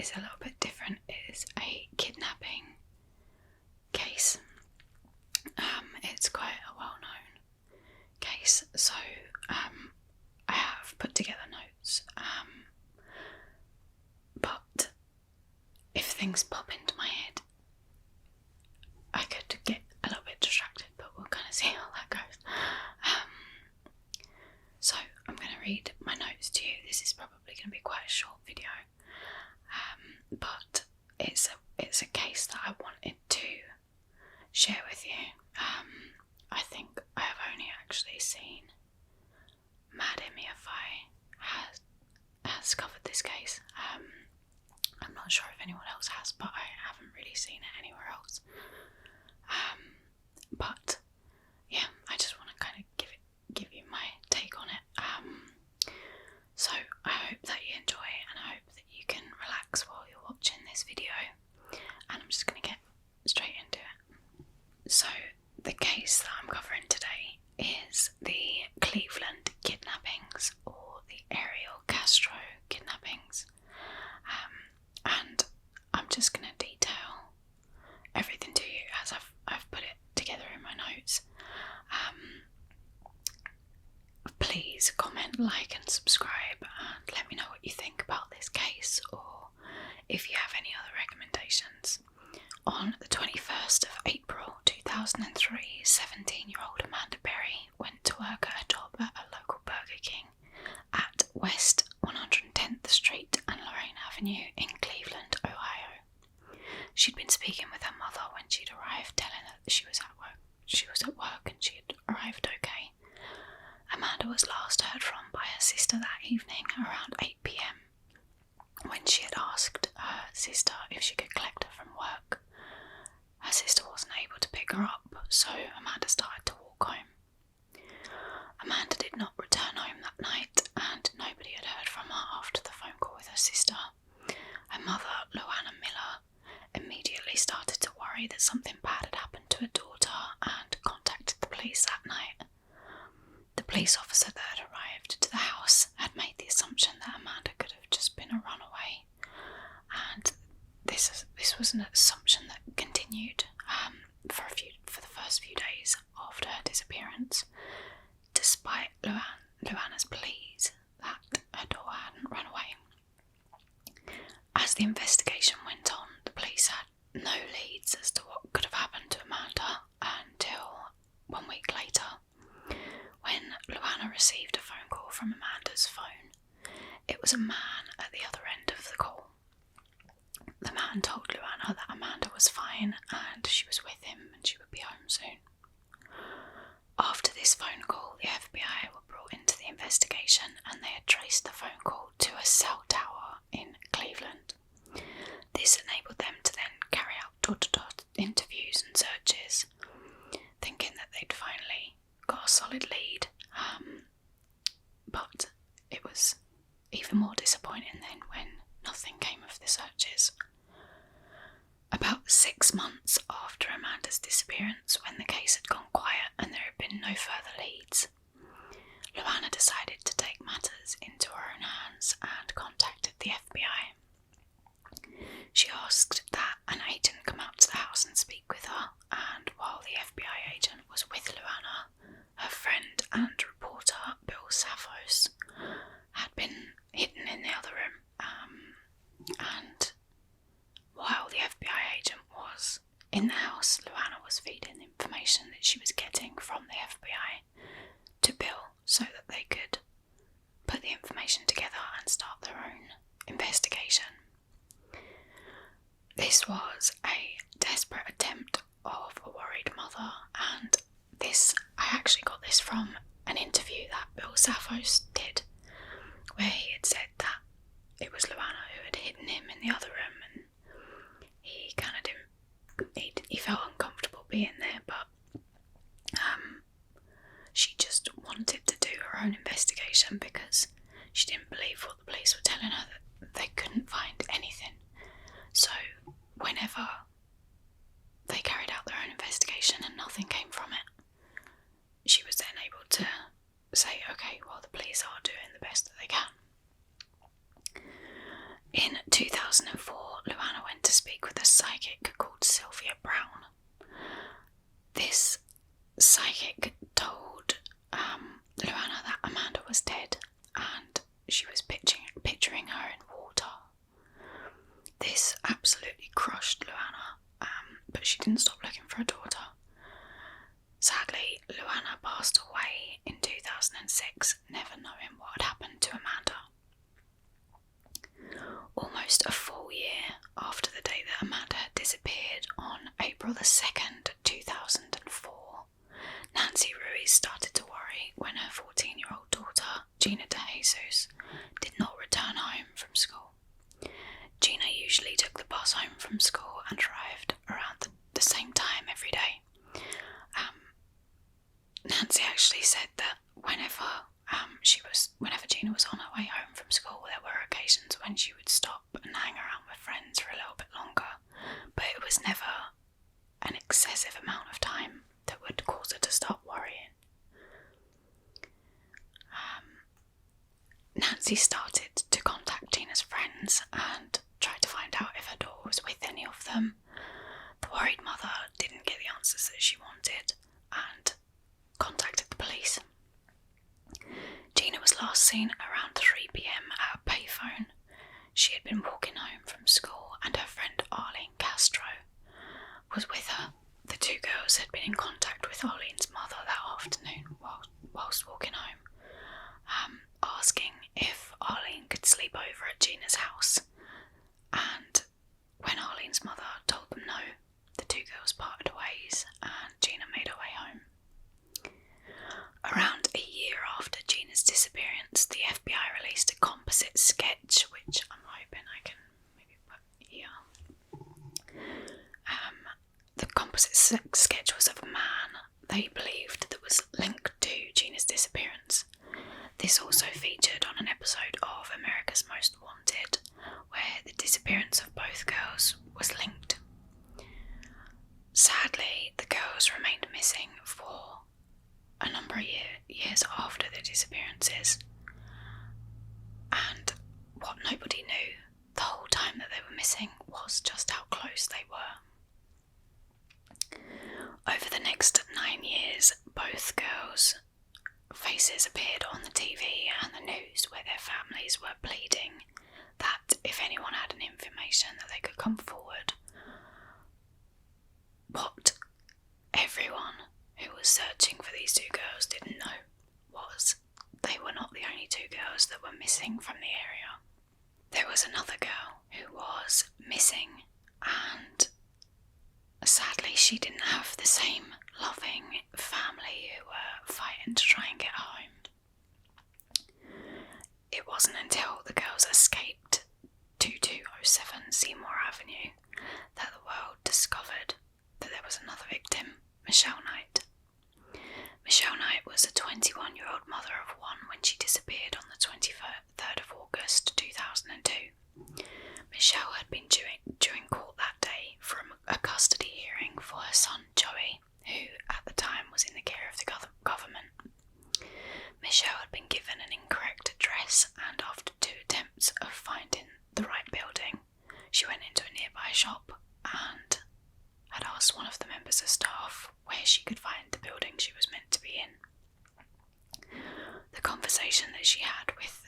is a little bit different. It is a kidnapping case. It's quite a well-known case, so I have put together notes, but if things pop into my head, I could get a little bit distracted, but we'll kind of see how that goes. So I'm going to read my notes to you. This is probably going to be quite a short video, but it's a case that I wanted to share with you. I think I have only actually seen Mad MEFI has covered this case. I'm not sure if anyone else has, but I haven't really seen it anywhere else. But yeah, I just want to kind of give you my take on it. So I hope that you enjoy, and I hope that you can relax while you're watching this video. And I'm just going to get straight into it. So the case that I'm covering today is the Cleveland kidnappings, or the Ariel Castro kidnappings. And I'm just going to detail everything to you as I've put it together in my notes. Please comment, like and subscribe, and let me know what you think about this case, or if you have any other recommendations. On the 21st of April 2003, 17-year-old Amanda Berry went to work at a job at a local Burger King at West 110th Street and Lorraine Avenue in Cleveland, Ohio. She'd been speaking with her mother when she'd arrived, telling her that she was at work and she had arrived okay. Amanda was last heard from by her sister that evening around 8 p.m. when she had asked her sister if she could collect her from work. Her sister wasn't able to pick her up, so Amanda started to walk home. Amanda did not return home that night, and nobody had heard from her after the phone call with her sister. Her mother, Luana Miller, immediately started to worry that something bad had happened to her daughter and contacted the police that night. The police officer that had arrived to the house had made the assumption that Amanda could have just been a runaway, and this was an assumption that continued for the first few days after her disappearance, despite Luana's pleas that her daughter hadn't run away. As the investigation went on, the police had no leads as to what could have happened to Amanda until 1 week later, when Luana received a phone call from Amanda's phone. It was a man at the other end of the call. The man told Luana that Amanda was fine and she was with him and she would be home soon. After this phone call, the FBI were brought into the investigation, and they had traced the phone call to a cell tower in Cleveland. This enabled them to then carry out door-to-door interviews and searches, thinking that they'd finally got a solid lead, but it was even more disappointing then when nothing came of the searches. About 6 months after Amanda's disappearance, when the case had gone quiet and there had been no further leads, Luana decided to take matters into her own hands and contacted the FBI. She asked that an agent come out to the house and speak with her, and while the FBI agent was with Luana, her friend and reporter Bill Safos had been hidden in the other room, and while the FBI agent was in the house, Luana was feeding information that she was getting from the FBI to Bill so that they could put the information together and start their own investigation. This was a desperate attempt of a worried mother, and I actually got this from an interview that Bill Safos did, where he had said that it was Luana who had hidden him in the other room, and he kind of didn't, he felt uncomfortable being there, but she just wanted to do her own investigation because she didn't believe what the police were telling her, that they couldn't find anything. So whenever they carried out their own investigation and nothing came from it, she was then able to say, okay, well, the police are doing the best that they can. In 2000, 2004, Luana went to speak with a psychic called Sylvia Brown. This psychic told Luana that Amanda was dead and she was picturing her in water. This absolutely crushed Luana, but she didn't stop looking for her daughter. Sadly, Luana passed away in 2006, never knowing what had happened to Amanda. Almost a full year after the day that Amanda had disappeared, on April the 2nd, 2004, Nancy Ruiz started to worry when her 14-year-old daughter, Gina De Jesus, did not return home from school. Gina usually took the bus home from school and arrived around the same time every day. Nancy actually said that whenever Gina was on her way home from school, there were occasions when she would stop and hang around with friends for a little bit longer, but it was never an excessive amount of time that would cause her to stop worrying. Nancy started to contact Gina's friends and tried to find out if her daughter was with any of them. The worried mother didn't get the answers that she wanted and contacted the police. Gina was last seen around 3 p.m. at a payphone. She had been walking home from school and her friend Ariel Castro was with her. The two girls had been in contact with Arlene's mother that afternoon whilst walking home, asking if Arlene could sleep over at Gina's house. And when Arlene's mother told them no, the two girls parted ways and Gina made her way home. Around a year after Gina's disappearance, the FBI released a composite sketch, which I'm hoping I can maybe put here. The composite sketch was of a man they believed that was linked to Gina's disappearance. This also featured on an episode of America's Most Wanted, where the disappearance of both girls was linked. Sadly, the girls remained missing for a number of years after the disappearances, and what nobody knew the whole time that they were missing was just how close they were. Over the next 9 years, both girls' faces appeared on the TV and the news, where their families were pleading that if anyone had any information that they could come forward. What everyone who was searching for these two girls didn't know was they were not the only two girls that were missing from the area. There was another girl who was missing, and sadly she didn't have the same loving family who were fighting to try and get home. It wasn't until the girls escaped 2207 Seymour Avenue that the world discovered that there was another victim, Michelle Knight. Michelle Knight was a 21-year-old mother of one when she disappeared on the 23rd of August 2002. Michelle had been due in court that day for a custody hearing for her son Joey, who at the time was in the care of the government. Michelle had been given an incorrect address, and after 2 attempts of finding the right building, she went into a nearby shop and had asked one of the members of staff where she could find the building she was meant to be in. The conversation that she had with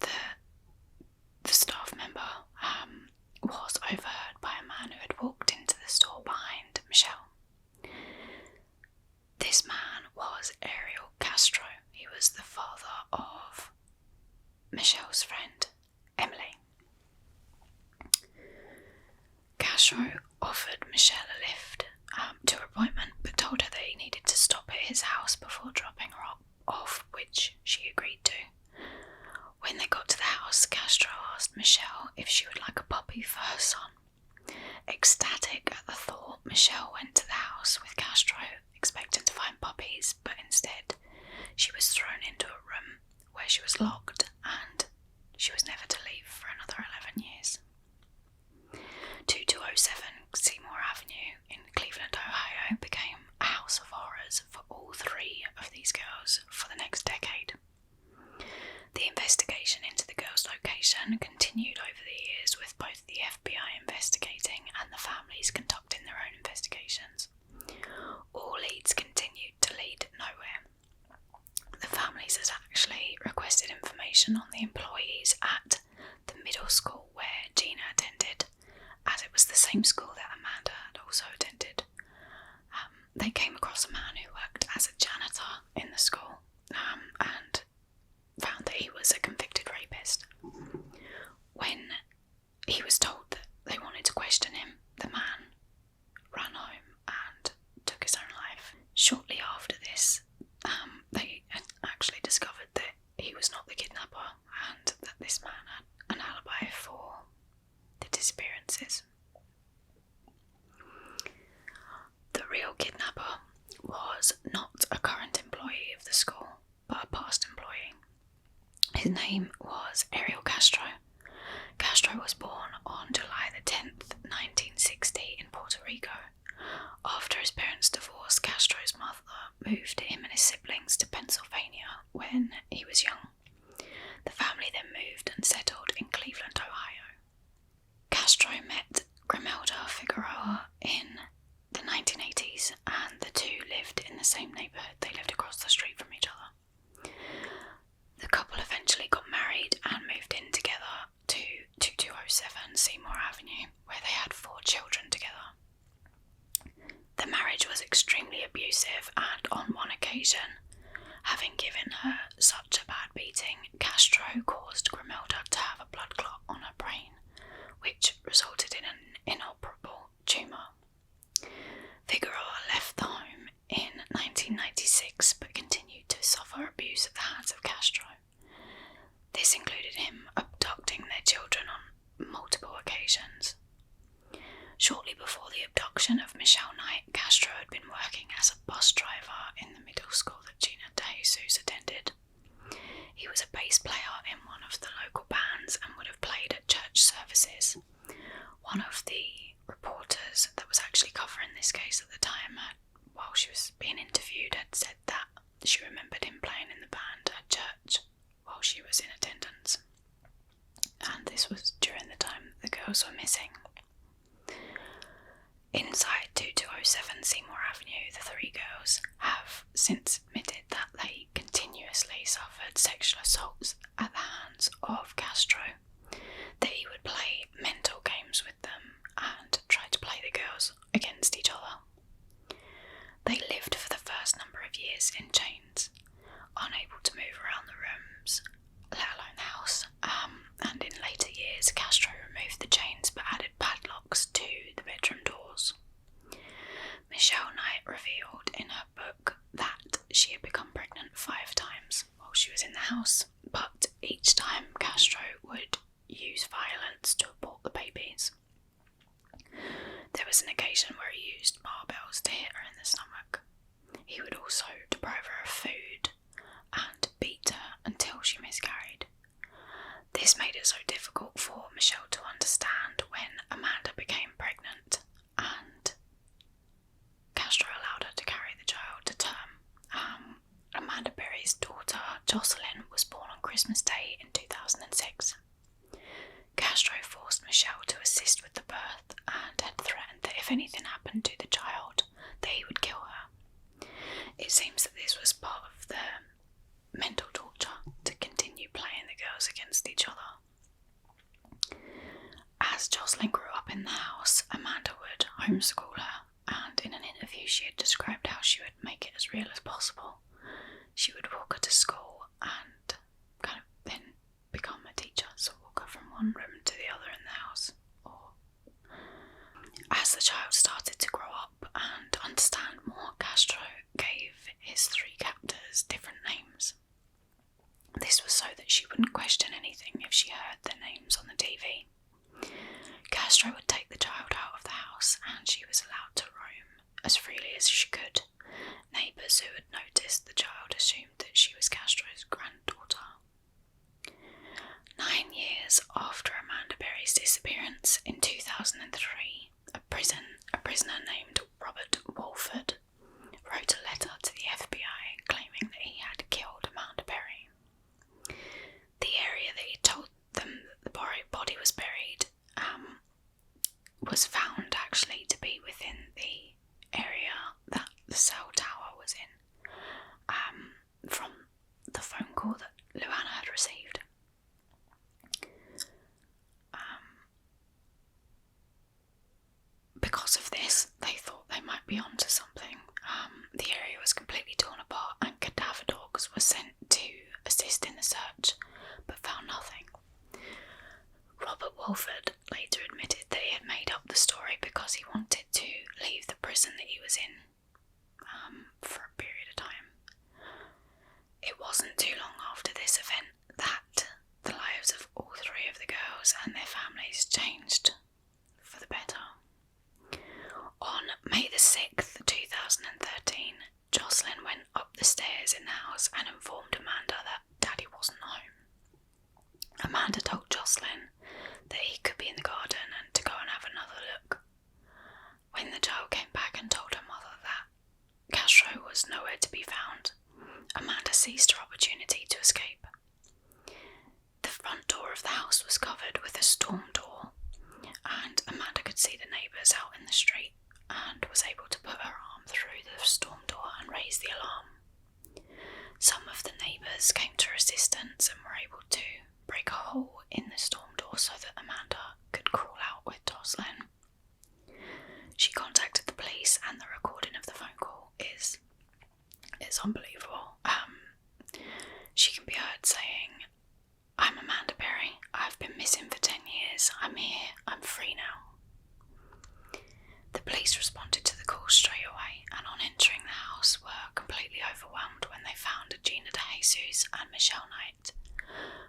the staff member was overheard by a man who had walked into the store behind Michelle. This man was Ariel Castro. He was the father of Michelle's friend, Emily. Castro offered Michelle a lift to her appointment, but told her that he needed to stop at his house before dropping her off, which she agreed to. When they got to the house, Castro asked Michelle if she would like a puppy for her son. Ecstatic at the thought, Michelle went to the house with Castro, expecting to find puppies, but instead she was thrown into a room where she was locked, and she was never to leave for another 11 years. 2207 Seymour Avenue in Cleveland, Ohio became a house of horrors for all 3 of these girls for the next decade. The investigation into the girls' location continued over the years, with both middle school where Gina attended, as it was the same school that Amanda had also attended. They came across a man who worked as a janitor in the school and found that he was a convicted rapist. When he was told that they wanted to question him, the man ran home and took his own life. Shortly after this, they actually discovered that he was not the kidnapper and that this man had an alibi for the disappearances. The real kidnapper was not a current employee of the school, but a past employee. His name was Ariel Castro. Castro was born on July the 10th, 1960 in Puerto Rico. After his parents' divorce, Castro's mother moved him and his siblings to Pennsylvania when he was young. The family then moved and settled in Cleveland, Ohio. Castro met Grimelda Figueroa in the 1980s, and the two lived in the same neighbourhood. They lived across the street from each other. The couple eventually got married and moved in together to 2207 Seymour Avenue, where they had 4 children together. The marriage was extremely abusive, and on one occasion, having given her such a bad beating, Castro caused Grimelda to have a blood clot on her brain, which resulted in an inoperable tumour. Figueroa left the home in 1996 but continued to suffer abuse at the hands of Castro. This included him abducting their children on multiple occasions. Shortly before the abduction of Michelle Knight, Castro had been working as a bus driver in the middle school that Gina DeJesus attended. He was a bass player in one of the local bands and would have played at church services. One of the reporters that was actually covering this case at the time, while she was being interviewed, had said that she remembered him playing in the band at church while she was in attendance. And this was during the time the girls were missing. Inside 2207 Seymour Avenue, the 3 girls have since admitted that they continuously suffered sexual assaults at the hands of Castro, that he would play mental games with them and try to play the girls against each other. They lived for the first number of years in chains, unable to move around the rooms, let alone the house, and in later years Castro removed the chains but added padlocks to the bedroom doors. Michelle Knight revealed in her book that she had become pregnant 5 times while she was in the house, but each time Castro would use violence to abort the babies. There was an occasion where he used barbells to hit her in the stomach. He would also deprive her of food and beat her until she miscarried. This made it so difficult for Michelle to understand when Amanda became pregnant, and Castro allowed her to carry the child to term. Amanda Berry's daughter, Jocelyn, was born on Christmas Day in 2006. Castro forced Michelle to assist with the birth and had threatened that if anything happened to the child, that he would kill her. It seems that this was part of the mental torture to continue playing the girls against each other. As Jocelyn grew up in the house, Amanda would homeschool her, and in an interview she had described how she would make it as real as possible. She would walk her to school and kind of then become a teacher, so walk her from one room to the other in the house. As the child started to grow up and understand more, Castro gave his 3 captors different names. This was so that she wouldn't question anything if she heard their names on the TV. Castro would take the child out of the house and she was allowed to roam as freely as she could. Neighbours who had noticed the child assumed that she was Castro's granddaughter. 9 years after Amanda Berry's disappearance in 2003, a prisoner named Robert Walford wrote a letter to the FBI claiming that he had killed Amanda Berry. The area that he told them that the body police, they thought they might be onto something. The area was completely torn apart and cadaver dogs were sent to assist in the search, but found nothing. Robert Walford later admitted that he had made up the story because he wanted to leave the prison that he was in for a period of time. It wasn't too long after this event that the lives of all three of the girls and their families changed for the better. On May the 6th, 2013, Jocelyn went up the stairs in the house and informed Amanda that Daddy wasn't home. Amanda told Jocelyn that he could be in the garden and to go and have another look. When the child came back and told her mother that Castro was nowhere to be found, Amanda seized her opportunity to escape. The front door of the house was covered with a storm door, and Amanda could see the neighbours out in the street and was able to put her arm through the storm door and raise the alarm. Some of the neighbours came to her assistance and were able to break a hole in the storm door so that Amanda could crawl out with Jocelyn. She contacted the police, and the recording of the phone call is unbelievable. She can be heard saying, "I'm Amanda Berry. I've been missing for 10 years. I'm here. I'm free now." The police responded to the call straight away, and on entering the house were completely overwhelmed when they found Gina De Jesus and Michelle Knight.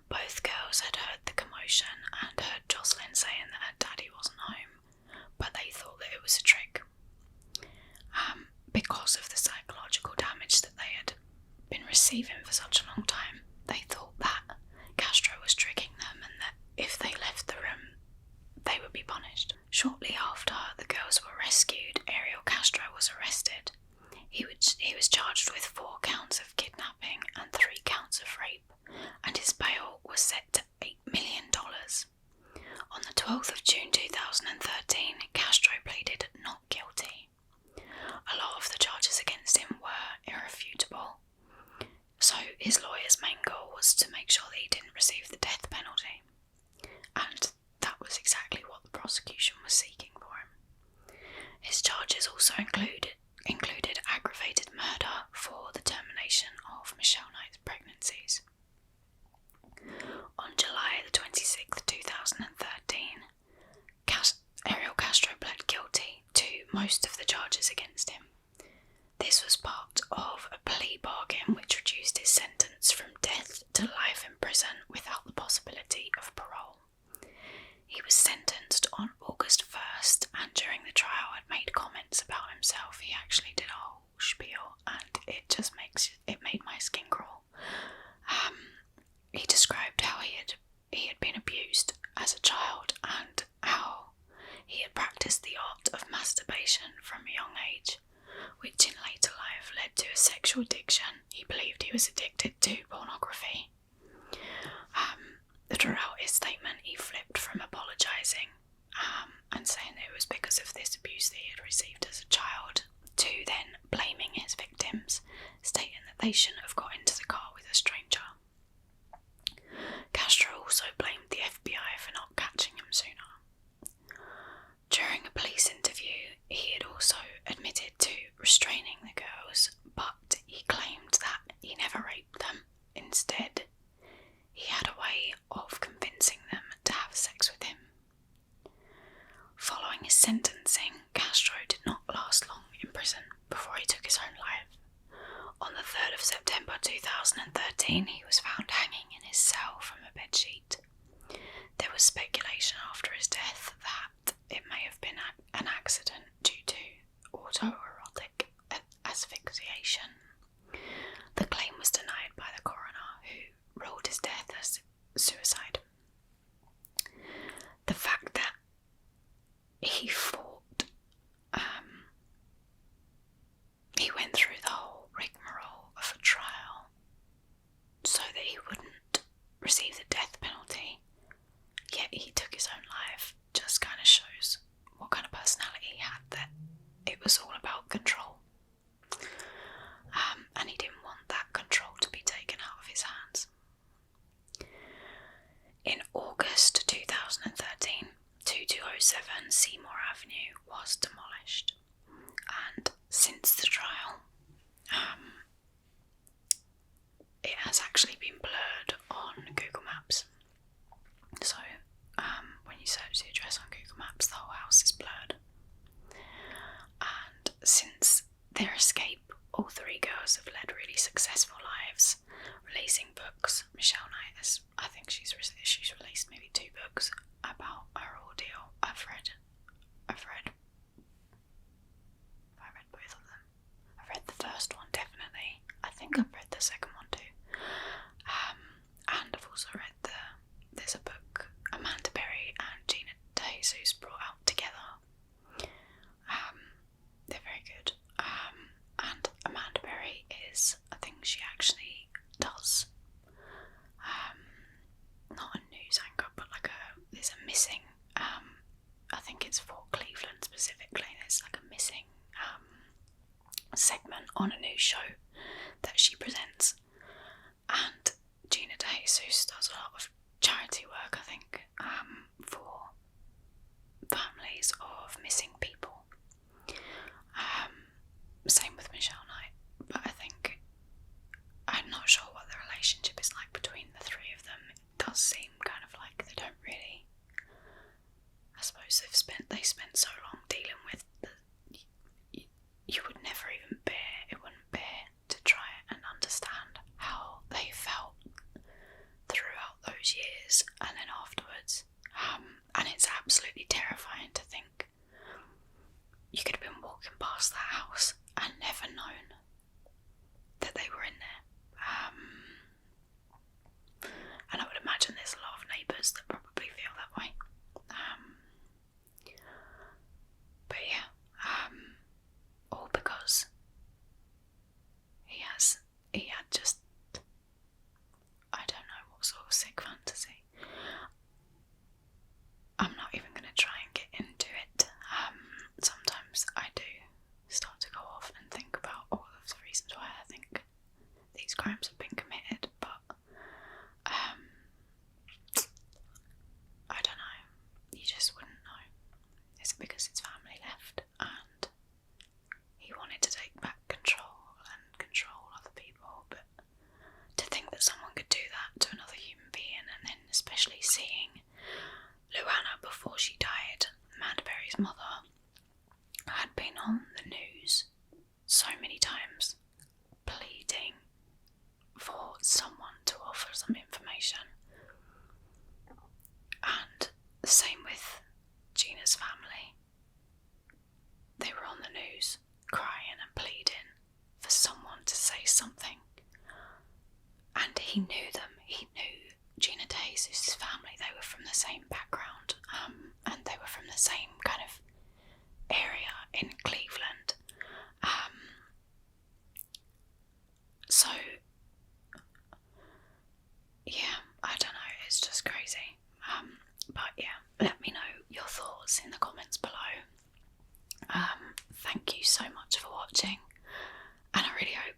Both girls had heard the commotion and heard Jocelyn saying that her daddy wasn't home, but they thought that it was a trick. Because of the psychological damage that they had been receiving for such a long time, they thought that Castro was tricking them and that if they left the room, they would be punished. Shortly after the girls were rescued, Ariel Castro was arrested. He was charged with 4 counts of kidnapping and 3 counts of rape, and his bail was set to $8 million. On the 12th of June 2013, Castro pleaded not guilty. A lot of the charges against him were irrefutable, so his lawyer's main goal was to make sure that he didn't receive the death penalty, and that was exactly what the prosecution was seeking for him. His charges also included aggravated murder for the termination of Michelle Knight's pregnancies. On July the 26th, 2013, Ariel Castro pled guilty to most of the charges against him. This was part of a plea bargain which reduced his sentence from death to life in prison without the possibility of parole. He was sentenced on August 1st, and during the trial had made comments about himself. He actually did a whole spiel, and it made my skin crawl. He described how he had been abused as a child and how he had practiced the art of masturbation from a young age, which in later life led to a sexual addiction. He believed he was addicted to pornography. Throughout his statement, he flipped from apologising and saying that it was because of this abuse that he had received as a child, to then blaming his victims, stating that they shouldn't have got into the car with a stranger. Castro also blamed the FBI for not catching him sooner. During a police interview, he had also admitted to restraining the girls, but he claimed that he never raped them. Instead, he had a way of convincing them to have sex with him. Following his sentencing, Castro did not last long in prison before he took his own life. On the 3rd of September 2013, he was found hanging in his cell from a bedsheet. There was speculation after his death that it may have been an accident due to autoerotic asphyxiation. The claim was denied by the coroner, who ruled his death as suicide. The fact that he went through the whole rigmarole of a trial so that he wouldn't receive the death penalty, yet he took his own life, just kind of shows what kind of personality he had, that it was all about control. And he didn't want that control to be taken out of his hands. In August 2013, 2207 Seymour Avenue was demolished. on a news show that she presents. And Gina De Jesus does a lot of charity work, I think, for families of missing people. Same with Michelle Knight, but I think, I'm not sure what the relationship is like between the three of them. It does seem kind of like they don't really, I suppose they spent so long dealing with you would never even wouldn't bear to try and understand how they felt throughout those years and then afterwards. And it's absolutely terrifying to think you could have been walking past that house and never known that they were in there. And I would imagine there's a lot of neighbours that probably feel that way. But yeah, all because he had just, I don't know what sort of sick fantasy. I'm not even going to try and get into it. Sometimes I do start to go off and think about all of the reasons why I think these crimes have been committed, but I don't know. You just wouldn't know. Is it because his family left and he wanted to take back control and control other people? But to think that someone could do that to another human being, and then especially seeing Luana before she died, Amanda Berry's mother, had been on the news so many times pleading for someone to offer some information. And the same with Gina's family. They were on the news crying and pleading for someone to say something. And he knew them. He knew Gina De Jesus' family. They were from the same background, and they were from the same kind of area in Cleveland. So yeah, I don't know, it's just crazy. But yeah, let me know your thoughts in the comments below. Thank you so much for watching, and I really hope